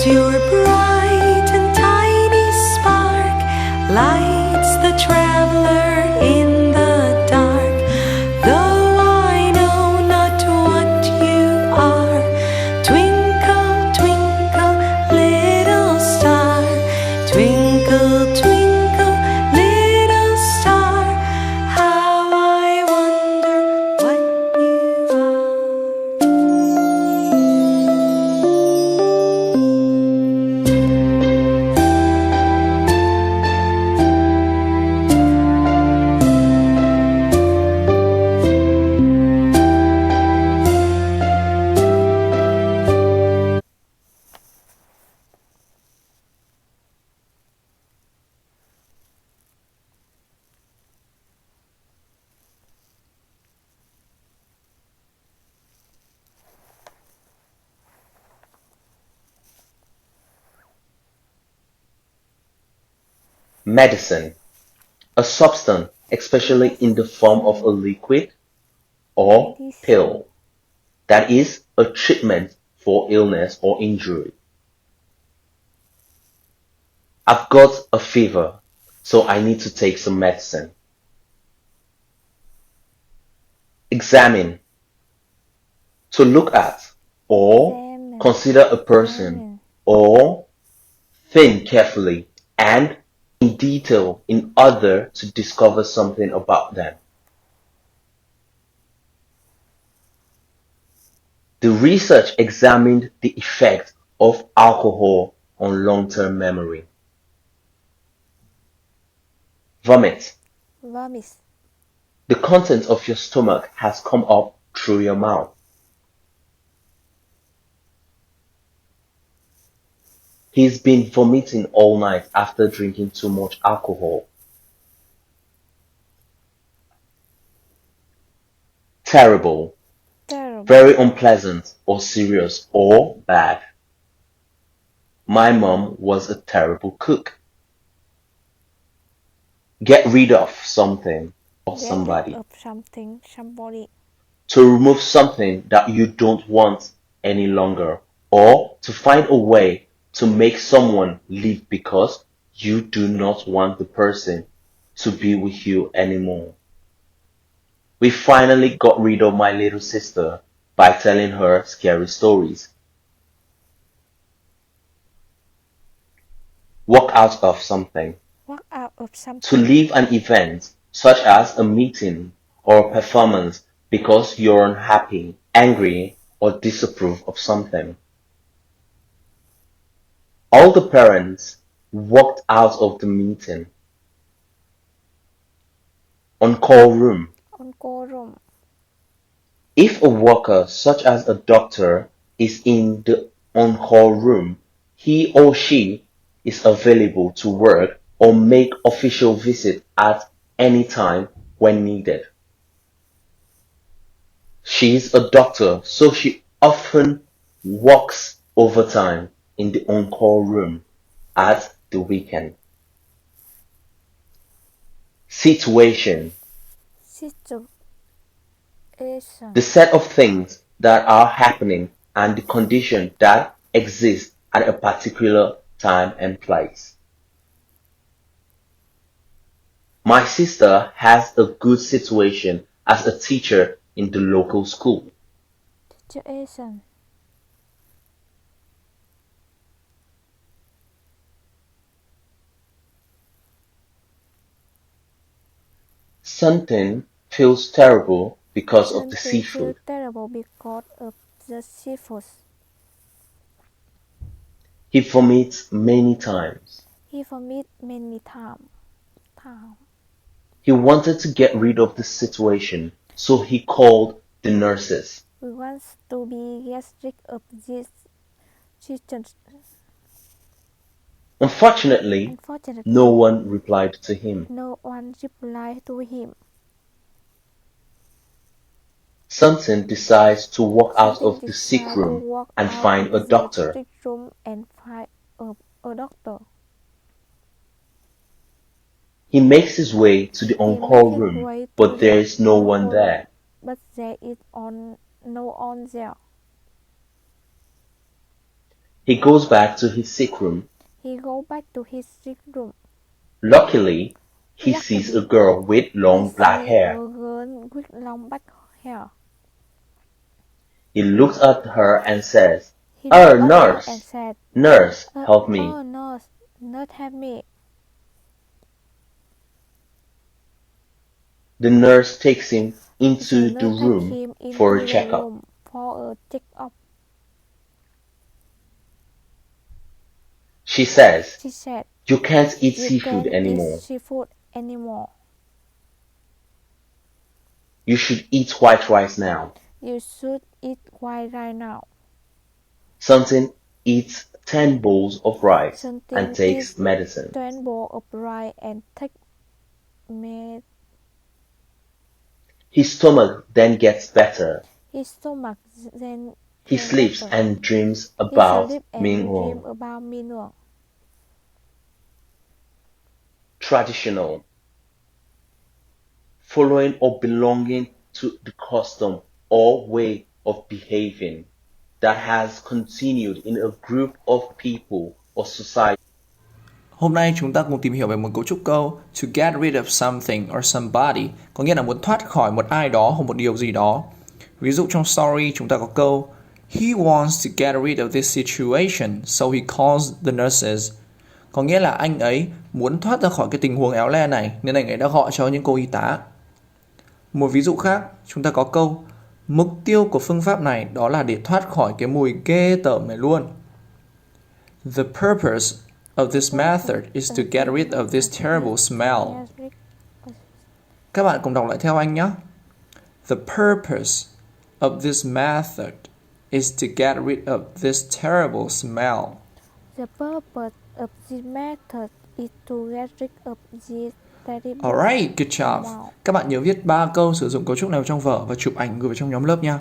your bright and tiny spark lights the traveler in the dark. Though I know not what you are, twinkle, twinkle, little star. Twinkle, twinkle, little star, how I wonder what you are. Medicine, a substance, especially in the form of a liquid or medicine, pill, that is a treatment for illness or injury. I've got a fever, so I need to take some medicine. Examine, to look at or examine, consider a person examine, or thing carefully and in detail in order to discover something about them. The research examined the effect of alcohol on long-term memory. Vomit. vomit, The contents of your stomach has come up through your mouth. He's been vomiting all night after drinking too much alcohol. Terrible. terrible, Very unpleasant or serious or bad. My mom was a terrible cook. Get rid of something or get rid somebody. of something, somebody, To remove something that you don't want any longer, or to find a way to make someone leave because you do not want the person to be with you anymore. We finally got rid of my little sister by telling her scary stories. Walk out of something. walk out of To something, leave an event, such as a meeting or a performance, because you're unhappy, angry, or disapprove of something. All the parents walked out of the meeting. On-call room. on call room, If a worker, such as a doctor, is in the on-call room, he or she is available to work or make official visit at any time when needed. She is a doctor, so she often works overtime in the on-call room at the weekend. Situation, situation, the set of things that are happening and the condition that exist at a particular time and place. My sister has a good situation as a teacher in the local school. situation, Something feels terrible because of the something feel seafood. terrible because of the seafood. He vomits many times. He vomit many times. Time. He wanted to get rid of the situation, so he called the nurses. We want to be get rid of this situation. Unfortunately, no Unfortunately, one replied to him. no one replied to him. Samson decides to walk out Something of the sick decided to room walk and out find of a the doctor. sick room and find a doctor. He makes his way to the He on-call makes his room, way to but the there is no one on-call room, there. but there is no one there. He goes back to his sick room. He goes back to his sick room. Luckily, he sees a Luckily, girl with he long black sees hair. a girl with long black hair. He looks at her and says, He looked at her and Nurse! said, Nurse, help me. "Oh, nurse, nurse, help me." The nurse takes him The into the nurse takes room him for into a the checkup. room for a check-up. She says, She said, You can't eat "You seafood can't eat anymore. seafood anymore. You should eat white rice now. You should eat white rice now." Something eats 10 bowls of rice and Something takes is medicine. 10 bowl of rice and take med. His stomach then gets better. His stomach then He get sleeps better. and dreams He about sleep and dream Mingwon. about Minwon. Traditional. Following or belonging to the custom or way of behaving that has continued in a group of people or society. Hôm nay chúng ta cùng tìm hiểu về một cấu trúc câu to get rid of something or somebody, có nghĩa là muốn thoát khỏi một ai đó hoặc một điều gì đó. Ví dụ trong story chúng ta có câu He wants to get rid of this situation, so he calls the nurses. Có nghĩa là anh ấy muốn thoát ra khỏi cái tình huống éo le này nên anh ấy đã gọi cho những cô y tá. Một ví dụ khác, chúng ta có câu mục tiêu của phương pháp này đó là để thoát khỏi cái mùi ghê tởm này luôn. The purpose of this method is to get rid of this terrible smell. Các bạn cùng đọc lại theo anh nhé. The purpose of this method is to get rid of this terrible smell. The purpose of this method is to get rid of this terrible Alright, good job. smell. Các bạn nhớ viết 3 câu sử dụng cấu trúc này trong vở và chụp ảnh gửi vào trong nhóm lớp nha.